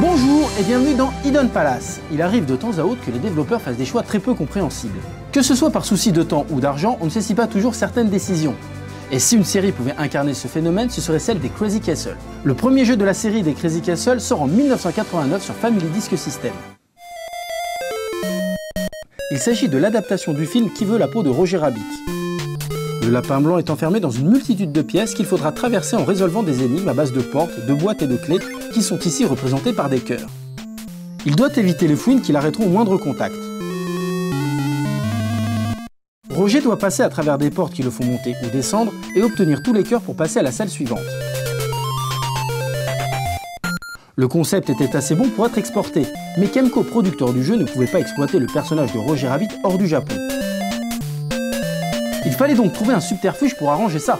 Bonjour et bienvenue dans Hidden Palace. Il arrive de temps à autre que les développeurs fassent des choix très peu compréhensibles. Que ce soit par souci de temps ou d'argent, on ne saisit pas toujours certaines décisions. Et si une série pouvait incarner ce phénomène, ce serait celle des Crazy Castle. Le premier jeu de la série des Crazy Castle sort en 1989 sur Family Disk System. Il s'agit de l'adaptation du film Qui veut la peau de Roger Rabbit. Le lapin blanc est enfermé dans une multitude de pièces qu'il faudra traverser en résolvant des énigmes à base de portes, de boîtes et de clés qui sont ici représentées par des cœurs. Il doit éviter les fouines qui l'arrêteront au moindre contact. Roger doit passer à travers des portes qui le font monter ou descendre et obtenir tous les cœurs pour passer à la salle suivante. Le concept était assez bon pour être exporté, mais Kemco, producteur du jeu, ne pouvait pas exploiter le personnage de Roger Rabbit hors du Japon. Il fallait donc trouver un subterfuge pour arranger ça.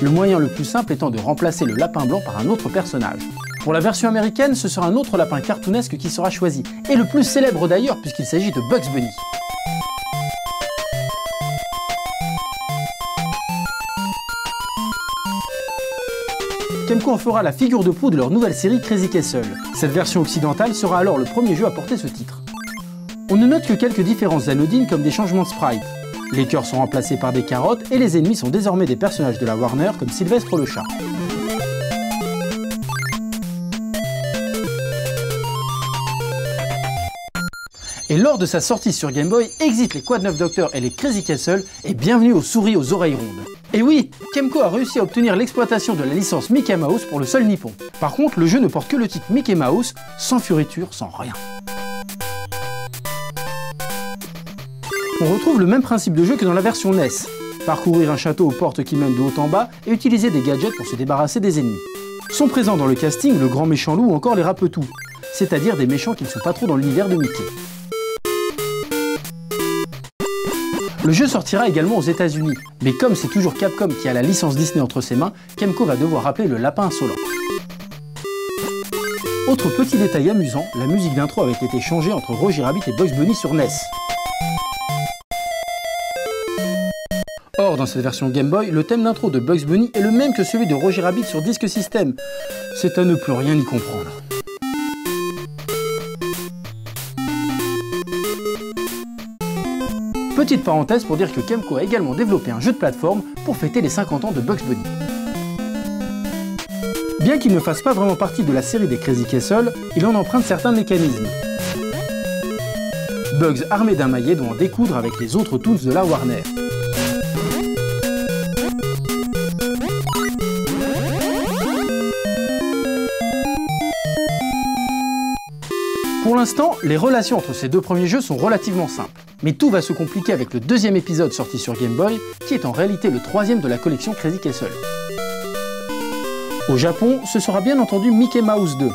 Le moyen le plus simple étant de remplacer le lapin blanc par un autre personnage. Pour la version américaine, ce sera un autre lapin cartoonesque qui sera choisi, et le plus célèbre d'ailleurs puisqu'il s'agit de Bugs Bunny. Kemco en fera la figure de proue de leur nouvelle série Crazy Castle. Cette version occidentale sera alors le premier jeu à porter ce titre. On ne note que quelques différences anodines comme des changements de sprite. Les cœurs sont remplacés par des carottes et les ennemis sont désormais des personnages de la Warner comme Sylvestre le chat. Et lors de sa sortie sur Game Boy, exit les Quad 9 Doctors et les Crazy Castle et bienvenue aux souris aux oreilles rondes. Et oui, Kemco a réussi à obtenir l'exploitation de la licence Mickey Mouse pour le sol nippon. Par contre, le jeu ne porte que le titre Mickey Mouse, sans fioriture, sans rien. On retrouve le même principe de jeu que dans la version NES. Parcourir un château aux portes qui mènent de haut en bas et utiliser des gadgets pour se débarrasser des ennemis. Sont présents dans le casting le grand méchant loup ou encore les Rapetous, c'est-à-dire des méchants qui ne sont pas trop dans l'univers de Mickey. Le jeu sortira également aux États-Unis, mais comme c'est toujours Capcom qui a la licence Disney entre ses mains, Kemco va devoir rappeler le lapin insolent. Autre petit détail amusant, la musique d'intro avait été changée entre Roger Rabbit et Bugs Bunny sur NES. Or, dans cette version Game Boy, le thème d'intro de Bugs Bunny est le même que celui de Roger Rabbit sur Disk System. C'est à ne plus rien y comprendre. Petite parenthèse pour dire que Kemco a également développé un jeu de plateforme pour fêter les 50 ans de Bugs Bunny. Bien qu'il ne fasse pas vraiment partie de la série des Crazy Castle, il en emprunte certains mécanismes. Bugs armé d'un maillet doit en découdre avec les autres Toons de la Warner. Pour l'instant, les relations entre ces deux premiers jeux sont relativement simples. Mais tout va se compliquer avec le deuxième épisode sorti sur Game Boy, qui est en réalité le troisième de la collection Crazy Castle. Au Japon, ce sera bien entendu Mickey Mouse 2.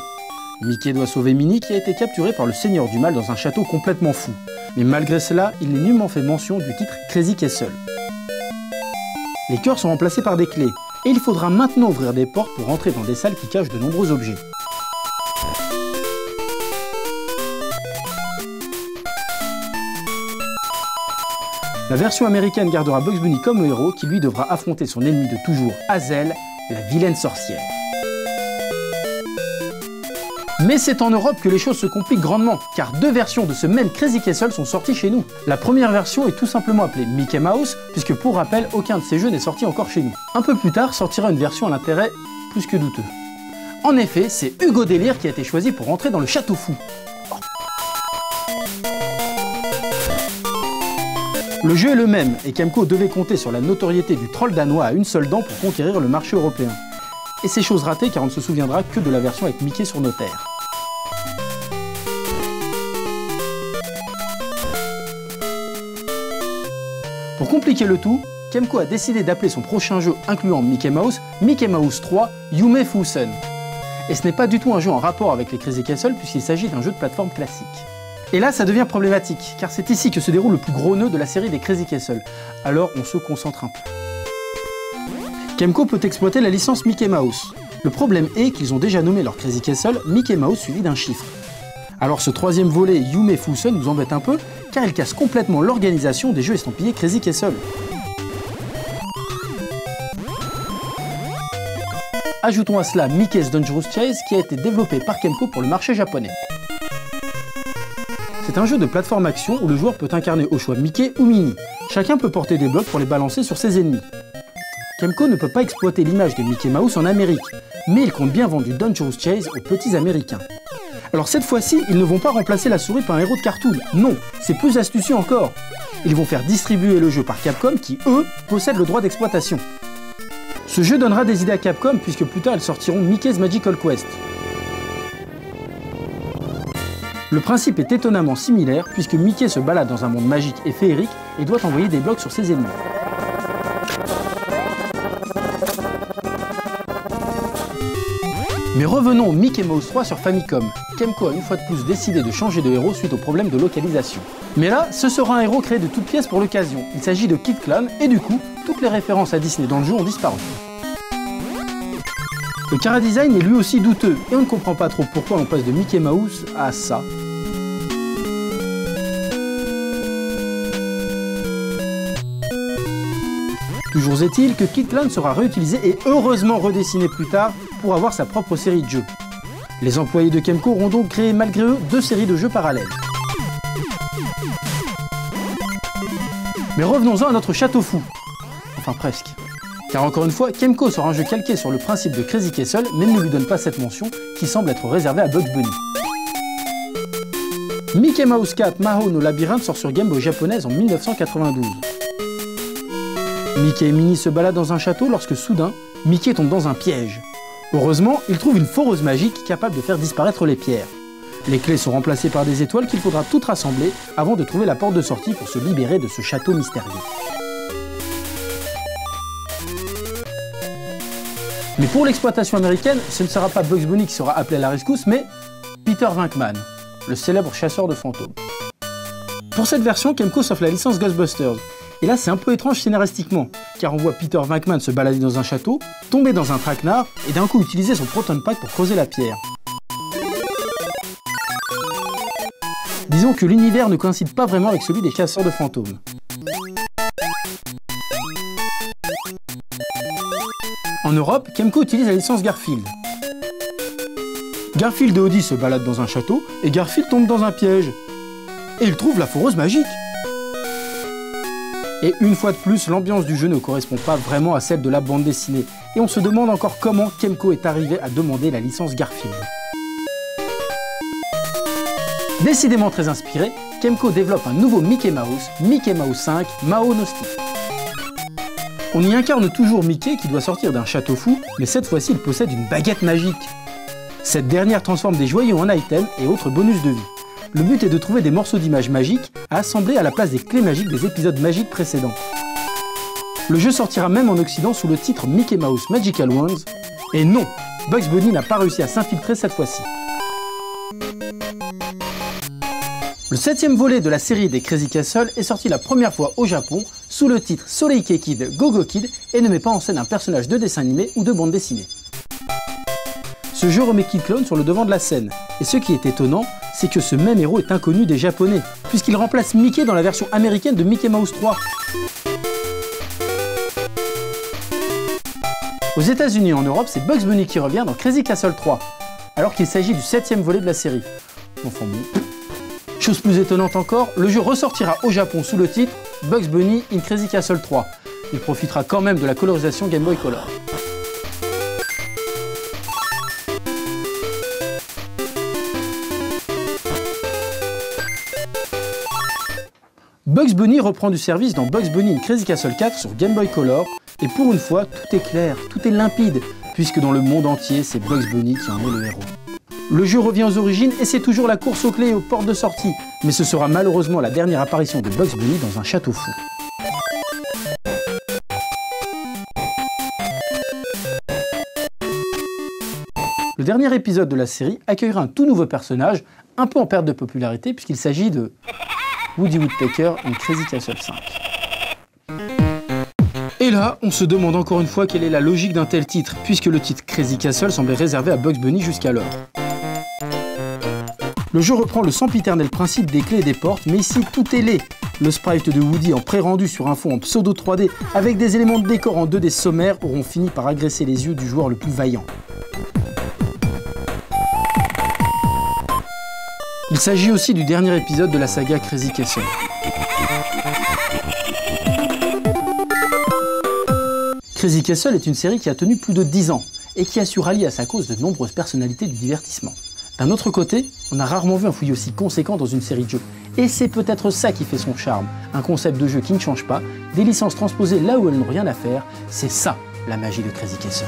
Mickey doit sauver Minnie qui a été capturé par le Seigneur du Mal dans un château complètement fou. Mais malgré cela, il n'est nullement fait mention du titre Crazy Castle. Les cœurs sont remplacés par des clés, et il faudra maintenant ouvrir des portes pour entrer dans des salles qui cachent de nombreux objets. La version américaine gardera Bugs Bunny comme héros qui lui devra affronter son ennemi de toujours, Hazel, la vilaine sorcière. Mais c'est en Europe que les choses se compliquent grandement, car deux versions de ce même Crazy Castle sont sorties chez nous. La première version est tout simplement appelée Mickey Mouse, puisque pour rappel, aucun de ces jeux n'est sorti encore chez nous. Un peu plus tard sortira une version à l'intérêt plus que douteux. En effet, c'est Hugo Délire qui a été choisi pour entrer dans le château fou. Le jeu est le même, et Kemco devait compter sur la notoriété du troll danois à une seule dent pour conquérir le marché européen. Et c'est chose ratée car on ne se souviendra que de la version avec Mickey sur notaire. Pour compliquer le tout, Kemco a décidé d'appeler son prochain jeu incluant Mickey Mouse 3 Yume Fusen. Et ce n'est pas du tout un jeu en rapport avec les Crazy Castle puisqu'il s'agit d'un jeu de plateforme classique. Et là, ça devient problématique, car c'est ici que se déroule le plus gros nœud de la série des Crazy Castle. Alors, on se concentre un peu. Kemco peut exploiter la licence Mickey Mouse. Le problème est qu'ils ont déjà nommé leur Crazy Castle Mickey Mouse suivi d'un chiffre. Alors ce troisième volet Yume Fusen nous embête un peu, car il casse complètement l'organisation des jeux estampillés Crazy Castle. Ajoutons à cela Mickey's Dangerous Chase qui a été développé par Kemco pour le marché japonais. C'est un jeu de plateforme action où le joueur peut incarner au choix Mickey ou Minnie. Chacun peut porter des blocs pour les balancer sur ses ennemis. Kemco ne peut pas exploiter l'image de Mickey Mouse en Amérique, mais il compte bien vendre du Dangerous Chase aux petits Américains. Alors cette fois-ci, ils ne vont pas remplacer la souris par un héros de cartoon, non, c'est plus astucieux encore. Ils vont faire distribuer le jeu par Capcom qui, eux, possèdent le droit d'exploitation. Ce jeu donnera des idées à Capcom puisque plus tard ils sortiront Mickey's Magical Quest. Le principe est étonnamment similaire puisque Mickey se balade dans un monde magique et féerique et doit envoyer des blocs sur ses ennemis. Mais revenons au Mickey Mouse 3 sur Famicom. Kemco a une fois de plus décidé de changer de héros suite au problème de localisation. Mais là, ce sera un héros créé de toutes pièces pour l'occasion. Il s'agit de Kid Clan et du coup, toutes les références à Disney dans le jeu ont disparu. Le chara-design est lui aussi douteux et on ne comprend pas trop pourquoi on passe de Mickey Mouse à ça. Toujours est-il que Kid Clan sera réutilisé et heureusement redessiné plus tard pour avoir sa propre série de jeux. Les employés de Kemco auront donc créé malgré eux 2 séries de jeux parallèles. Mais revenons-en à notre château fou. Enfin presque. Car encore une fois, Kemco sort un jeu calqué sur le principe de Crazy Castle, mais ne lui donne pas cette mention qui semble être réservée à Bugs Bunny. Mickey Mouse 4 Maho no Labyrinth sort sur Game Boy japonaise en 1992. Mickey et Minnie se baladent dans un château lorsque soudain, Mickey tombe dans un piège. Heureusement, il trouve une foreuse magique capable de faire disparaître les pierres. Les clés sont remplacées par des étoiles qu'il faudra toutes rassembler avant de trouver la porte de sortie pour se libérer de ce château mystérieux. Mais pour l'exploitation américaine, ce ne sera pas Bugs Bunny qui sera appelé à la rescousse, mais Peter Venkman, le célèbre chasseur de fantômes. Pour cette version, Kemco s'offre la licence Ghostbusters. Et là, c'est un peu étrange scénaristiquement, car on voit Peter Venkman se balader dans un château, tomber dans un traquenard et d'un coup utiliser son proton pack pour creuser la pierre. Disons que l'univers ne coïncide pas vraiment avec celui des chasseurs de fantômes. En Europe, Kemco utilise la licence Garfield. Garfield et Odie se baladent dans un château et Garfield tombe dans un piège. Et il trouve la foreuse magique. Et une fois de plus, l'ambiance du jeu ne correspond pas vraiment à celle de la bande dessinée. Et on se demande encore comment Kemco est arrivé à demander la licence Garfield. Décidément très inspiré, Kemco développe un nouveau Mickey Mouse 5 Mao no Stick. On y incarne toujours Mickey qui doit sortir d'un château fou, mais cette fois-ci il possède une baguette magique. Cette dernière transforme des joyaux en items et autres bonus de vie. Le but est de trouver des morceaux d'images magiques à assembler à la place des clés magiques des épisodes magiques précédents. Le jeu sortira même en Occident sous le titre Mickey Mouse Magical Wands. Et non, Bugs Bunny n'a pas réussi à s'infiltrer cette fois-ci. Le 7e volet de la série des Crazy Castle est sorti la première fois au Japon sous le titre Soleike Kid Go Go Kid et ne met pas en scène un personnage de dessin animé ou de bande dessinée. Ce jeu remet Kid Clown sur le devant de la scène, et ce qui est étonnant, c'est que ce même héros est inconnu des Japonais, puisqu'il remplace Mickey dans la version américaine de Mickey Mouse 3. Aux États-Unis et en Europe, c'est Bugs Bunny qui revient dans Crazy Castle 3, alors qu'il s'agit du 7e volet de la série. Enfin bon. Chose plus étonnante encore, le jeu ressortira au Japon sous le titre Bugs Bunny in Crazy Castle 3. Il profitera quand même de la colorisation Game Boy Color. Bugs Bunny reprend du service dans Bugs Bunny in Crazy Castle 4 sur Game Boy Color, et pour une fois, tout est clair, tout est limpide, puisque dans le monde entier, c'est Bugs Bunny qui en est le héros. Le jeu revient aux origines et c'est toujours la course aux clés et aux portes de sortie, mais ce sera malheureusement la dernière apparition de Bugs Bunny dans un château fou. Le dernier épisode de la série accueillera un tout nouveau personnage, un peu en perte de popularité puisqu'il s'agit de Woody Woodpecker in Crazy Castle 5. Et là, on se demande encore une fois quelle est la logique d'un tel titre, puisque le titre Crazy Castle semblait réservé à Bugs Bunny jusqu'alors. Le jeu reprend le sempiternel principe des clés et des portes, mais ici tout est laid. Le sprite de Woody en pré-rendu sur un fond en pseudo 3D avec des éléments de décor en 2D sommaires auront fini par agresser les yeux du joueur le plus vaillant. Il s'agit aussi du dernier épisode de la saga Crazy Castle. Crazy Castle est une série qui a tenu plus de 10 ans et qui a su rallier à sa cause de nombreuses personnalités du divertissement. D'un autre côté, on a rarement vu un fouillis aussi conséquent dans une série de jeux. Et c'est peut-être ça qui fait son charme. Un concept de jeu qui ne change pas, des licences transposées là où elles n'ont rien à faire, c'est ça la magie de Crazy Castle.